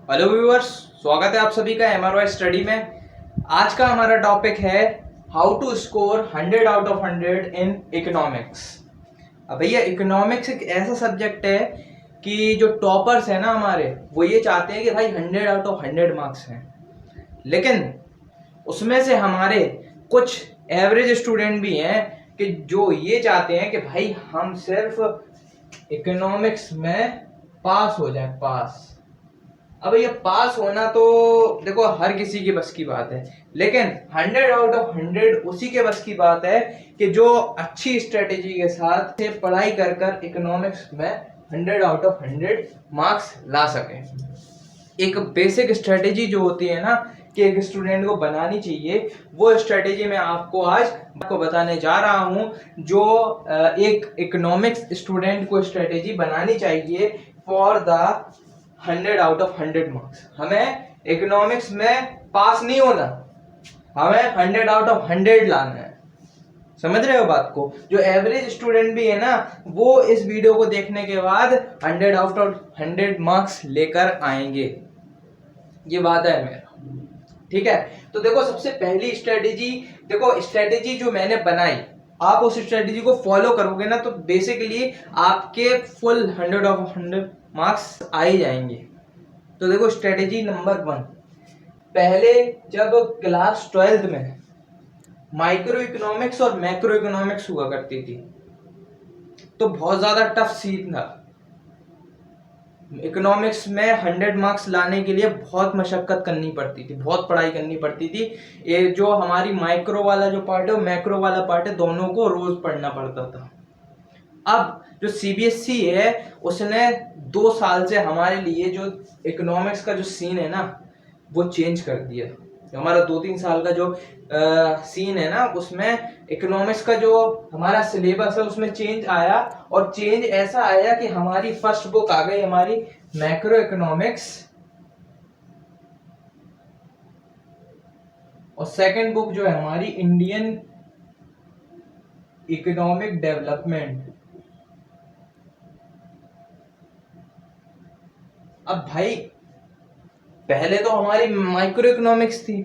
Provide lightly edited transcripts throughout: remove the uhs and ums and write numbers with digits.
Hello viewers, स्वागत है आप सभी का एमआरवाई स्टडी में। आज का हमारा टॉपिक है how to score 100 out of 100 in economics. अब भैया इकोनॉमिक्स एक ऐसा सब्जेक्ट है कि जो टॉपर्स है ना हमारे, वो ये चाहते हैं कि भाई 100 आउट ऑफ 100 मार्क्स हैं, लेकिन उसमें से हमारे कुछ एवरेज स्टूडेंट भी हैं कि जो ये चाहते हैं कि भाई हम सिर्फ इकोनॉमिक्स में पास हो जाए, पास। अब ये पास होना तो देखो हर किसी की बस की बात है, लेकिन 100 आउट ऑफ 100 उसी के बस की बात है कि जो अच्छी स्ट्रेटेजी के साथ से पढ़ाई कर कर इकोनॉमिक्स में 100 आउट ऑफ 100 मार्क्स ला सके। एक बेसिक स्ट्रेटेजी जो होती है ना कि एक स्टूडेंट को बनानी चाहिए, वो स्ट्रेटेजी मैं आपको बताने जा रहा हूं, जो एक इकोनॉमिक्स स्टूडेंट को स्ट्रेटेजी बनानी चाहिए for the 100 out of 100 marks. हमें इकोनॉमिक्स में पास नहीं होना, हमें 100 आउट ऑफ 100 लाना है। समझ रहे हो बात को? जो एवरेज स्टूडेंट भी है ना, वो इस वीडियो को देखने के बाद 100 आउट ऑफ 100 मार्क्स लेकर आएंगे, ये वादा है मेरा। ठीक है, तो देखो सबसे पहली स्ट्रेटेजी, देखो स्ट्रेटेजी जो मैंने बनाई, आप उस स्ट्रेटेजी को फॉलो करोगे ना तो बेसिकली आपके फुल 100 ऑफ 100 मार्क्स आ ही जाएंगे। तो देखो स्ट्रेटेजी नंबर 1, पहले जब क्लास 12th में माइक्रो इकोनॉमिक्स और मैक्रो इकोनॉमिक्स हुआ करती थी तो बहुत ज्यादा टफ सीन था। इकोनॉमिक्स में 100 मार्क्स लाने के लिए बहुत मशक्कत करनी पड़ती थी, बहुत पढ़ाई करनी पड़ती थी। ये जो हमारी माइक्रो वाला जो पार्ट है और मैक्रो वाला पार्ट है, दोनों को रोज पढ़ना पड़ता था। अब जो सीबीएसई है उसने 2 साल से हमारे लिए जो इकोनॉमिक्स का जो सीन है ना वो चेंज कर दिया। जो हमारा 2-3 साल का जो सीन है ना, उसमें इकोनॉमिक्स का जो हमारा सिलेबस है उसमें चेंज आया, और चेंज ऐसा आया कि हमारी फर्स्ट बुक आ गई हमारी मैक्रो इकोनॉमिक्स, और सेकंड बुक जो है हमारी इंडियन इकोनॉमिक डेवलपमेंट। अब भाई पहले तो हमारी माइक्रो इकोनॉमिक्स थी,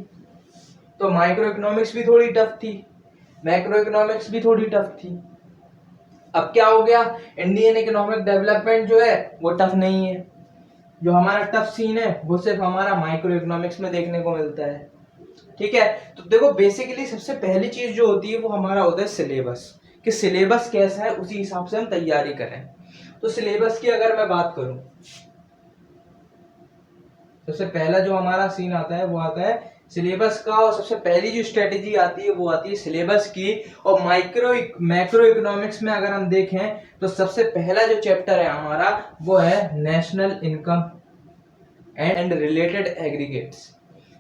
तो माइक्रो इकोनॉमिक्स भी थोड़ी टफ थी, मैक्रो इकोनॉमिक्स भी थोड़ी टफ थी। अब क्या हो गया, इंडियन इकोनॉमिक डेवलपमेंट जो है वो टफ नहीं है। जो हमारा टफ सीन है वो सिर्फ हमारा माइक्रो इकोनॉमिक्स में देखने को मिलता है। ठीक है, तो देखो बेसिकली सबसे पहली चीज जो होती है वो हमारा होता है सिलेबस, कि सिलेबस कैसा है उसी हिसाब से हम तैयारी करें। तो सिलेबस की अगर मैं बात करूं, सबसे पहला जो हमारा सीन आता है वो आता है सिलेबस का, और सबसे पहली जो स्ट्रेटेजी आती है वो आती है सिलेबस की। और मैक्रो इकोनॉमिक्स में अगर हम देखें तो सबसे पहला जो चैप्टर है हमारा वो है national income and related aggregates.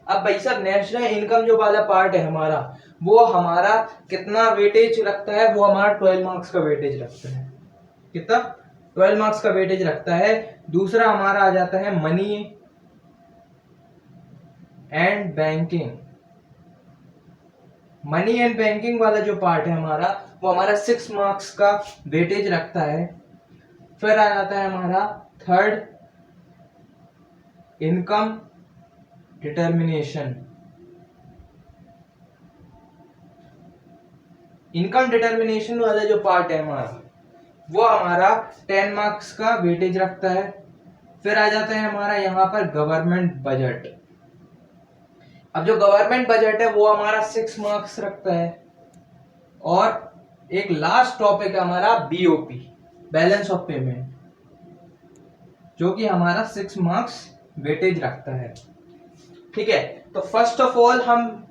अब भाई साहब नेशनल इनकम जो वाला पार्ट है हमारा, वो हमारा कितना वेटेज रखता है, वो हमारा 12 मार्क्स का वेटेज रखता है। कितना? 12 मार्क्स का वेटेज रखता है। दूसरा हमारा आ जाता है money and banking. Money and banking वाला जो पार्ट है हमारा, वो हमारा 6 मार्क्स का वेटेज रखता है। फिर आ जाता है हमारा third income determination. Income determination वाला जो पार्ट है हमारा, वो हमारा 10 मार्क्स का वेटेज रखता है। फिर आ जाता है हमारा यहाँ पर गवर्नमेंट बजट। अब जो गवर्नमेंट बजट है वो हमारा 6 मार्क्स रखता है। और एक लास्ट टॉपिक है हमारा बीओपी, बैलेंस ऑफ पेमेंट, जो कि हमारा 6 मार्क्स वेटेज रखता है। ठीक है, तो फर्स्ट ऑफ ऑल हम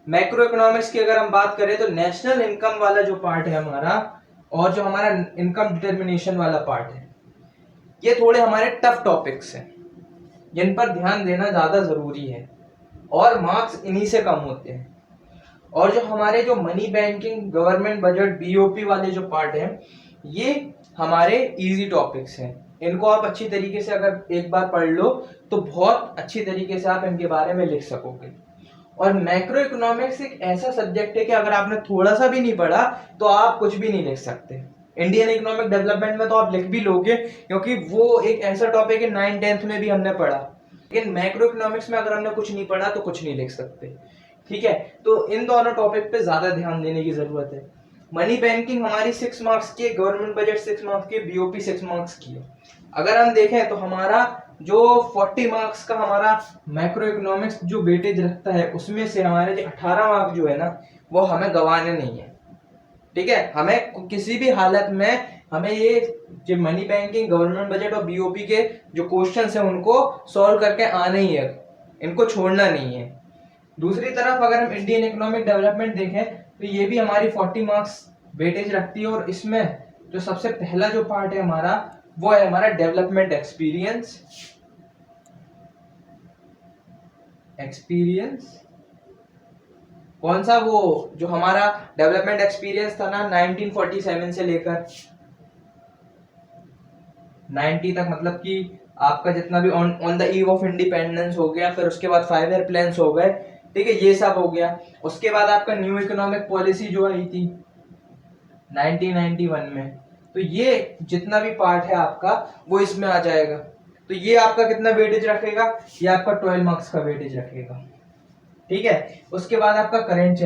मैक्रो इकोनॉमिक्स की अगर हम बात करें तो नेशनल इनकम वाला जो पार्ट है हमारा, और जो हमारा इनकम डिटर्मिनेशन वाला पार्ट है, ये थोड़े हमारे टफ टॉपिक्स हैं जिन पर ध्यान देना ज्यादा जरूरी है, और मार्क्स इन्हीं से कम होते हैं। और जो हमारे जो money banking, government budget, BOP वाले जो पार्ट हैं, ये हमारे इजी टॉपिक्स हैं। इनको आप अच्छी तरीके से अगर एक बार पढ़ लो तो बहुत अच्छी तरीके से आप इनके बारे में लिख सकोगे। और मैक्रो इकोनॉमिक्स एक ऐसा सब्जेक्ट है कि अगर आपने थोड़ा सा भी नहीं पढ़ा तो आप कुछ भी नहीं लिख सकते। इंडियन इकोनॉमिक डेवलपमेंट में तो आप लिख भी लोगे, क्योंकि वो एक ऐसा टॉपिक है 9th 10th में भी हमने पढ़ा। लेकिन मैक्रो इकोनॉमिक्स में अगर हमने कुछ नहीं पढ़ा तो कुछ नहीं लिख सकते, ठीक है। तो इन दोनों टॉपिक पे ज्यादा ध्यान देने की जरूरत है। मनी बैंकिंग हमारी 6 मार्क्स की है, गवर्नमेंट बजट 6 मार्क्स की, बीओपी 6 मार्क्स की है। अगर हम देखें तो हमारा जो 40 मार्क्स का हमारा मैक्रो इकोनॉमिक्स जो वेटेज रखता है, उसमें से हमारे जो 18 मार्क्स जो है ना, वो हमें गंवाने नहीं है, ठीक है। हमें किसी भी हालत में हमें ये जो मनी बैंकिंग, गवर्नमेंट बजट और बीओपी के जो क्वेश्चंस हैं उनको सॉल्व करके आना ही है, इनको छोड़ना नहीं है। दूसरी तरफ अगर हम इंडियन इकोनॉमिक डेवलपमेंट देखें तो ये भी हमारी 40 मार्क्स वेटेज रखती है, और इसमें जो सबसे पहला जो पार्ट है हमारा, वो है हमारा डेवलपमेंट एक्सपीरियंस। कौन सा? वो जो हमारा डेवलपमेंट एक्सपीरियंस था ना 1947 से लेकर 90 तक, मतलब कि आपका जितना भी on the eve of independence हो गया, फिर उसके बाद 5 ईयर प्लान्स हो गए, ठीक है, ये सब हो गया। उसके बाद आपका न्यू इकोनॉमिक पॉलिसी जो आई थी 1991 में, तो ये जितना भी पार्ट है आपका वो इसमें आ जाएगा। तो ये आपका कितना वेटेज रखेगा? ये आपका 12 मार्क्स का वेटेज रखेगा, ठीक है। उसके बाद आपका करंट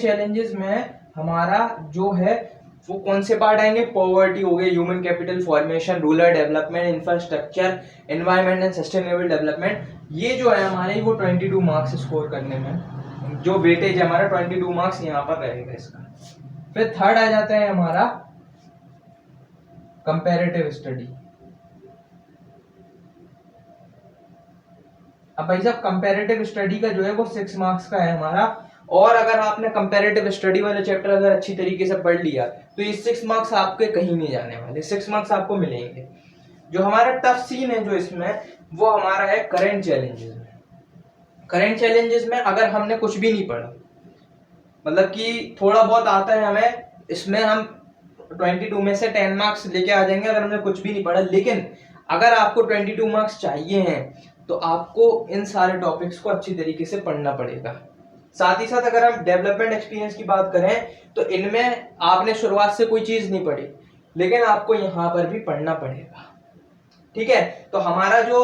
चैलेंजेस में हमारा जो है वो कौन से पार्ट आएंगे? पॉवर्टी हो गया, human capital formation, rural development, infrastructure, environment and sustainable development. ये जो है हमारे वो 22 मार्क्स स्कोर करने में जो वेटेज है हमारा 22 मार्क्स यहाँ पर रहेगा इसका। फिर थर्ड आ जाता है हमारा कंपैरेटिव स्टडी। अब भाई साहब कंपैरेटिव स्टडी का जो है वो 6 मार्क्स का है हमारा, और अगर आपने कंपैरेटिव स्टडी वाले चैप्टर अगर अच्छी तरीके से पढ़ लिया तो ये 6 मार्क्स आपके कहीं नहीं जाने वाले, 6 मार्क्स आपको मिलेंगे। जो हमारा टफ सीन है जो इसमें, वो हमारा है करंट चैलेंजेस में। करंट चैलेंजेस में अगर हमने कुछ भी नहीं पढ़ा, मतलब कि थोड़ा बहुत आता है हमें, इसमें हम 22 में से 10 मार्क्स लेके आ जाएंगे अगर हमने कुछ भी नहीं पढ़ा। लेकिन अगर आपको 22 मार्क्स चाहिए हैं तो आपको इन सारे टॉपिक्स को अच्छी तरीके से पढ़ना पड़ेगा। साथ ही साथ अगर हम डेवलपमेंट एक्सपीरियंस की बात करें तो इनमें आपने शुरुआत से कोई चीज नहीं पढ़ी, लेकिन आपको यहाँ पर भी पढ़ना पड़ेगा, ठीक है। तो हमारा जो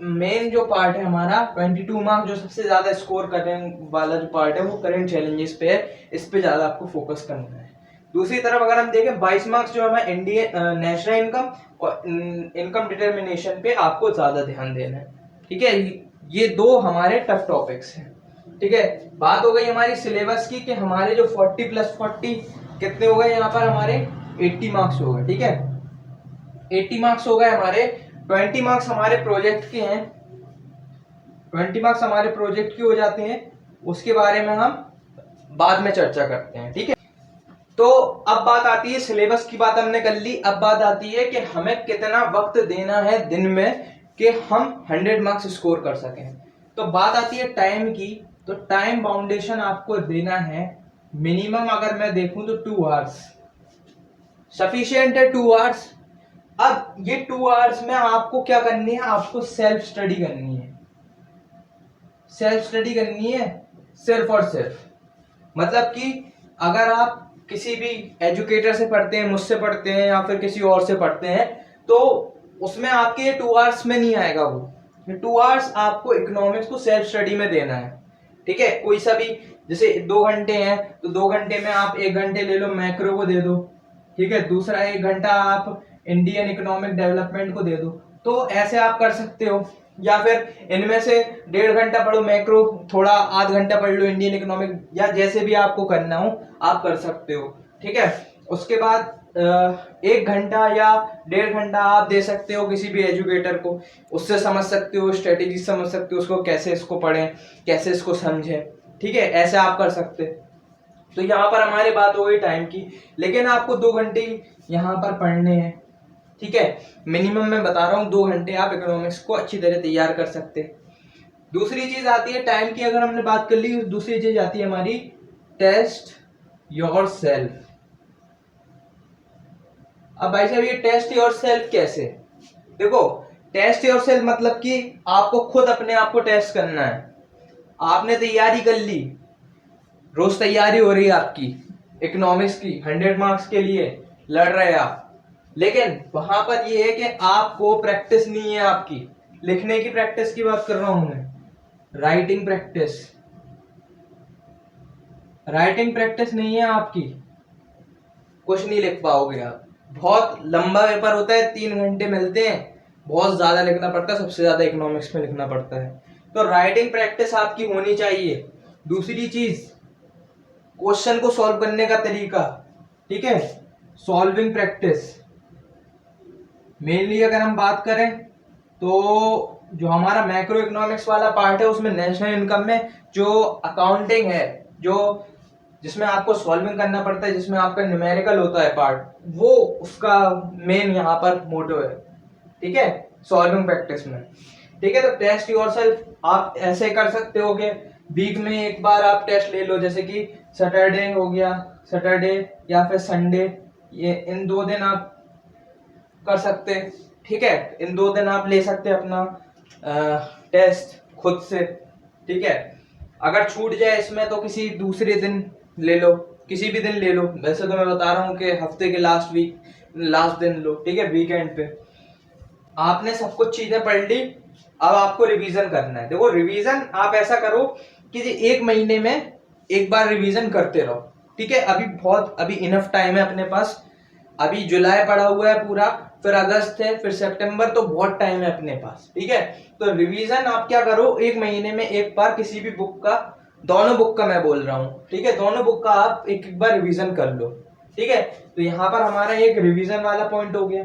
मेन जो पार्ट है हमारा 22 मार्क्स जो सबसे ज्यादा स्कोर करने वाला जो पार्ट है वो करंट चैलेंजेस पे है, इस पे ज्यादा आपको फोकस करना है। दूसरी तरफ अगर हम देखें 22 मार्क्स जो हमारा इंडियन नेशनल इनकम और इनकम डिटर्मिनेशन पे आपको ज्यादा ध्यान देना है, ठीक है। ये दो हमारे टफ टॉपिक्स हैं, ठीक है। बात हो गई हमारी सिलेबस की कि हमारे जो 40 + 40 कितने हो गए यहाँ पर हमारे 80 मार्क्स हो गए, ठीक है। 80 मार्क्स हो गए हमारे। 20 मार्क्स हमारे प्रोजेक्ट के हैं, 20 मार्क्स हमारे प्रोजेक्ट के हो जाते हैं, उसके बारे में हम बाद में चर्चा करते हैं, ठीक है। तो अब बात आती है, सिलेबस की बात हमने कर ली, अब बात आती है कि हमें कितना वक्त देना है दिन में कि हम 100 मार्क्स स्कोर कर सकें। तो बात आती है टाइम की, तो टाइम बाउंडेशन आपको देना है मिनिमम, अगर मैं देखूं तो 2 आवर्स सफिशिएंट है, 2 आवर्स। अब ये 2 आवर्स में आपको क्या करनी है? आपको सेल्फ स्टडी करनी है, सिर्फ और सिर्फ। मतलब कि अगर आप किसी भी एजुकेटर से पढ़ते हैं, मुझसे पढ़ते हैं या फिर किसी और से पढ़ते हैं, तो उसमें आपके ये 2 आवर्स में नहीं आएगा वो। ये 2 आवर्स आपको इकोनॉमिक्स को सेल्फ स्टडी में देना है, ठीक है। कोई सा भी, जैसे 2 घंटे हैं तो 2 घंटे में आप 1 घंटे ले लो मैक्रो को दे दो, ठीक है, दूसरा 1 घंटा आप इंडियन इकोनॉमिक डेवलपमेंट को दे दो। तो ऐसे आप कर सकते हो, या फिर इनमें से 1.5 घंटा पढ़ो मैक्रो, थोड़ा आध घंटा पढ़ लो इंडियन इकोनॉमिक, या जैसे भी आपको करना हो आप कर सकते हो, ठीक है। उसके बाद 1 घंटा या 1.5 घंटा आप दे सकते हो किसी भी एजुकेटर को, उससे समझ सकते हो, स्ट्रेटेजी समझ सकते हो, उसको कैसे इसको पढ़ें, कैसे इसको समझें, ठीक है, ऐसे आप कर सकते। तो यहाँ पर हमारी बात हो गई टाइम की, लेकिन आपको 2 घंटे यहाँ पर पढ़ने हैं, ठीक है। मिनिमम मैं बता रहा हूँ 2 घंटे आप इकोनॉमिक्स को अच्छी तरह तैयार कर सकते। दूसरी चीज आती है टाइम की, अगर हमने बात कर ली, दूसरी चीज आती है हमारी टेस्ट योरसेल्फ। अब भाई साहब ये टेस्ट योरसेल्फ कैसे? देखो, टेस्ट योरसेल्फ मतलब कि आपको खुद अपने आप को टेस्ट करना है। आपने तैयारी कर ली, रोज तैयारी हो रही है आपकी इकोनॉमिक्स की, 100 मार्क्स के लिए लड़ रहे आप, लेकिन वहां पर ये है कि आपको प्रैक्टिस नहीं है, आपकी लिखने की प्रैक्टिस की बात कर रहा हूं मैं, राइटिंग प्रैक्टिस, राइटिंग प्रैक्टिस नहीं है आपकी, कुछ नहीं लिख पाओगे आप। बहुत लंबा पेपर होता है, 3 घंटे मिलते हैं, बहुत ज्यादा लिखना पड़ता है, सबसे ज्यादा इकोनॉमिक्स में लिखना पड़ता है। तो राइटिंग प्रैक्टिस आपकी होनी चाहिए। दूसरी चीज, क्वेश्चन को सॉल्व करने का तरीका, ठीक है, सॉल्विंग प्रैक्टिस। मेनली अगर हम बात करें तो जो हमारा मैक्रो इकोनॉमिक्स वाला पार्ट है उसमें नेशनल इनकम में जो अकाउंटिंग है, जो जिसमें आपको सॉल्विंग करना पड़ता है, जिसमें आपका न्यूमेरिकल होता है पार्ट, वो उसका मेन यहाँ पर मोटो है, ठीक है, सॉल्विंग प्रैक्टिस में। ठीक है, तो टेस्ट योरसेल्फ आप ऐसे कर सकते हो कि वीक में एक बार आप टेस्ट ले लो, जैसे कि सैटरडे हो गया, सैटरडे या फिर संडे, ये इन 2 दिन आप कर सकते, ठीक है, इन 2 दिन आप ले सकते अपना टेस्ट खुद से, ठीक है। अगर छूट जाए इसमें तो किसी दूसरे दिन ले लो, किसी भी दिन ले लो, वैसे तो मैं बता रहा हूँ कि हफ्ते के लास्ट दिन लो, ठीक है, वीकेंड पे। आपने सब कुछ चीजें पढ़ ली, अब आपको रिवीजन करना है। देखो रिवीजन आप ऐसा करो कि 1 महीने में एक बार रिवीजन करते रहो, ठीक है। अभी इनफ टाइम है अपने पास, अभी जुलाई पड़ा हुआ है पूरा, फिर अगस्त है, फिर सितंबर, तो बहुत टाइम है अपने पास, ठीक है। तो रिवीजन आप क्या करो, 1 महीने में एक बार किसी भी बुक का, दोनों बुक का मैं बोल रहा हूँ, ठीक है, दोनों बुक का आप एक बार रिवीजन कर लो, ठीक है। तो यहाँ पर हमारा एक रिवीजन वाला पॉइंट हो गया।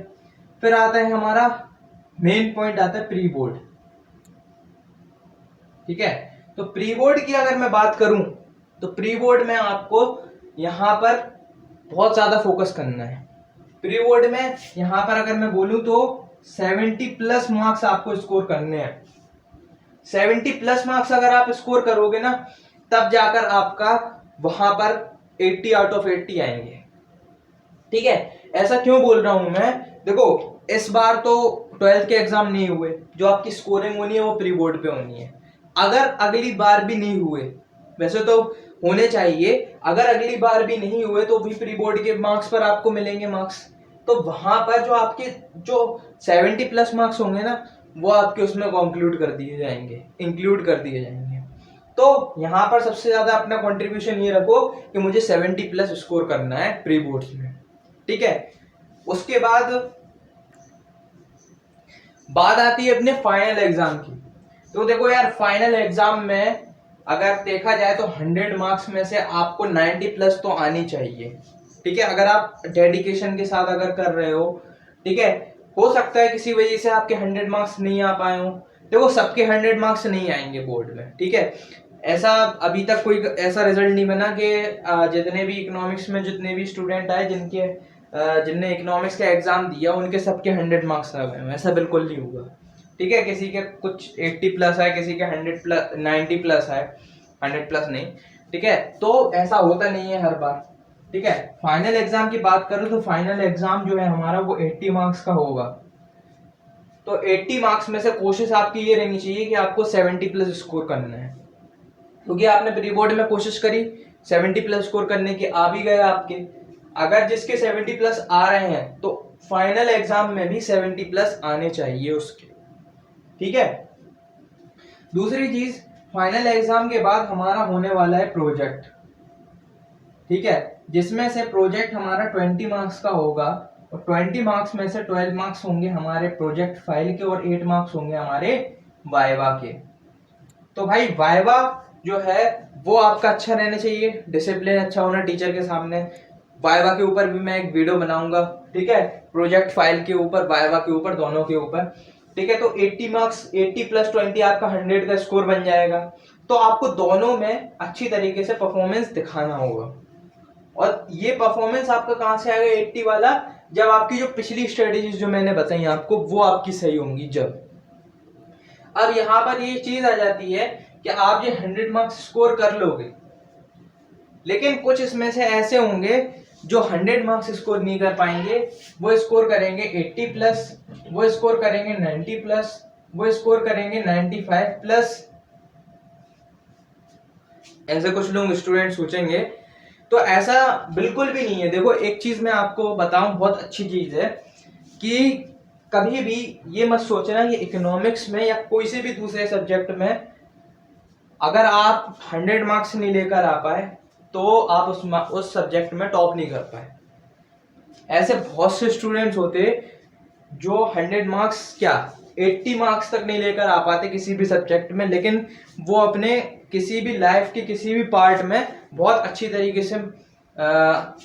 फिर आता है हमारा मेन पॉइंट, आता है प्री बोर्ड, ठीक है। तो प्री बोर्ड की अगर मैं बात करूं तो प्री बोर्ड में आपको यहां पर बहुत ज्यादा फोकस करना है। प्री बोर्ड में यहां पर अगर मैं बोलूं तो 70+ मार्क्स आपको स्कोर करने हैं। 70+ मार्क्स अगर आप स्कोर करोगे ना, तब जाकर आपका वहां पर 80 आउट ऑफ 80 आएंगे, ठीक है। ऐसा क्यों बोल रहा हूं मैं, देखो इस बार तो 12th के एग्जाम नहीं हुए, जो आपकी स्कोरिंग होनी है वो प्री बोर्ड पे होनी है। अगर अगली बार भी नहीं हुए, वैसे तो होने चाहिए, अगर अगली बार भी नहीं हुए तो भी प्री बोर्ड के मार्क्स पर आपको मिलेंगे मार्क्स। तो वहां पर जो आपके जो 70+ मार्क्स होंगे ना, वो आपके उसमें इंक्लूड कर दिए जाएंगे। तो यहाँ पर सबसे ज्यादा अपना कंट्रीब्यूशन ये रखो कि मुझे 70+ स्कोर करना है प्री बोर्ड्स में, ठीक है। उसके बाद बात आती है अपने फाइनल एग्जाम की। तो देखो यार, फाइनल एग्जाम में अगर देखा जाए तो 100 मार्क्स में से आपको 90+ तो आनी चाहिए, ठीक है। अगर आप डेडिकेशन के साथ अगर कर रहे हो, ठीक है, हो सकता है किसी वजह से आपके 100 मार्क्स नहीं आ पाए हो, देखो सबके 100 मार्क्स नहीं आएंगे बोर्ड में, ठीक है। ऐसा अभी तक कोई ऐसा रिजल्ट नहीं बना कि जितने भी इकोनॉमिक्स में जितने भी स्टूडेंट आए जिनने इकोनॉमिक्स का एग्जाम दिया, उनके सबके 100 मार्क्स आ गए, ऐसा बिल्कुल नहीं हुआ, ठीक है। किसी के कुछ 80+ है, किसी के 100+, 90+ है, 100+ नहीं, ठीक है। तो ऐसा होता नहीं है हर बार, ठीक है। फाइनल एग्जाम की बात करूं तो फाइनल एग्जाम जो है हमारा वो 80 मार्क्स का होगा। तो 80 मार्क्स में से कोशिश आपकी ये रहनी चाहिए कि आपको 70+ स्कोर करना है, क्योंकि आपने प्री बोर्ड में कोशिश करी 70+ स्कोर करने की, आ भी गए आपके। अगर जिसके 70+ आ रहे हैं तो फाइनल एग्जाम में भी 70+ आने चाहिए उसके, ठीक है। दूसरी चीज, फाइनल एग्जाम के बाद हमारा होने वाला है प्रोजेक्ट, ठीक है, जिसमें से प्रोजेक्ट हमारा 20 मार्क्स का होगा, और 20 मार्क्स में से 12 मार्क्स होंगे हमारे प्रोजेक्ट फाइल के, और 8 मार्क्स होंगे हमारे वाइवा के। तो भाई वाइवा जो है वो आपका अच्छा रहना चाहिए, डिसिप्लिन अच्छा होना टीचर के सामने। वाइवा के ऊपर भी मैं एक वीडियो बनाऊंगा, ठीक है, प्रोजेक्ट फाइल के ऊपर, वाइवा के ऊपर, दोनों के ऊपर, ठीक है। तो 80 मार्क्स, 80+20 आपका 100 का स्कोर बन जाएगा। तो आपको दोनों में अच्छी तरीके से परफॉर्मेंस दिखाना होगा, और ये परफॉर्मेंस आपका कहां से आएगा 80 वाला, जब आपकी जो पिछली स्ट्रेटेजीज जो मैंने बताई आपको वो आपकी सही होंगी जब। अब यहां पर ये चीज आ जाती है कि आप ये 100 मार्क्स स्कोर कर लोगे, लेकिन कुछ इसमें से ऐसे होंगे जो 100 मार्क्स स्कोर नहीं कर पाएंगे, वो स्कोर करेंगे 80+, वो स्कोर करेंगे 90+, वो स्कोर करेंगे 95+। ऐसे कुछ लोग स्टूडेंट सोचेंगे, तो ऐसा बिल्कुल भी नहीं है। देखो एक चीज मैं आपको बताऊं, बहुत अच्छी चीज है कि कभी भी ये मत सोचना कि इकोनॉमिक्स में या कोई से भी दूसरे सब्जेक्ट में अगर आप 100 मार्क्स नहीं लेकर आ पाए तो आप उस सब्जेक्ट में टॉप नहीं कर पाए। ऐसे बहुत से स्टूडेंट्स होते जो 100 मार्क्स क्या 80 मार्क्स तक नहीं लेकर आ पाते किसी भी सब्जेक्ट में, लेकिन वो अपने किसी भी लाइफ के किसी भी पार्ट में बहुत अच्छी तरीके से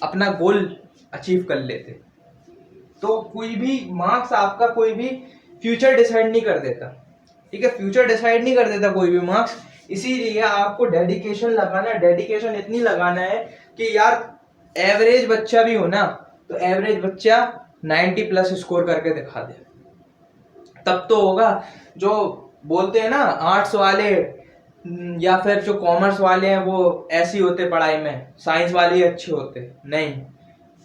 अपना गोल अचीव कर लेते। तो कोई भी मार्क्स आपका कोई भी फ्यूचर डिसाइड नहीं कर देता, ठीक है, फ्यूचर डिसाइड नहीं कर देता कोई भी मार्क्स। इसीलिए आपको डेडिकेशन लगाना है, डेडिकेशन इतनी लगाना है कि यार एवरेज बच्चा भी हो ना तो एवरेज बच्चा 90 प्लस स्कोर करके दिखा दे, तब तो होगा। जो बोलते हैं ना आर्ट्स वाले या फिर जो कॉमर्स वाले हैं वो ऐसे होते पढ़ाई में, साइंस वाले ही अच्छे होते, नहीं।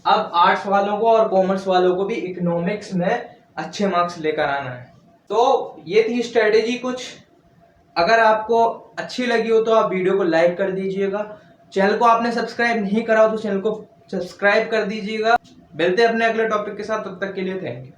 अब आर्ट्स वालों को और कॉमर्स वालों को भी इकोनॉमिक्स में अच्छे मार्क्स लेकर आना है। तो ये थी स्ट्रेटेजी कुछ। अगर आपको अच्छी लगी हो तो आप वीडियो को लाइक कर दीजिएगा, चैनल को आपने सब्सक्राइब नहीं करा हो तो चैनल को सब्सक्राइब कर दीजिएगा। मिलते हैं अपने अगले टॉपिक के साथ, तब तक के लिए थैंक यू।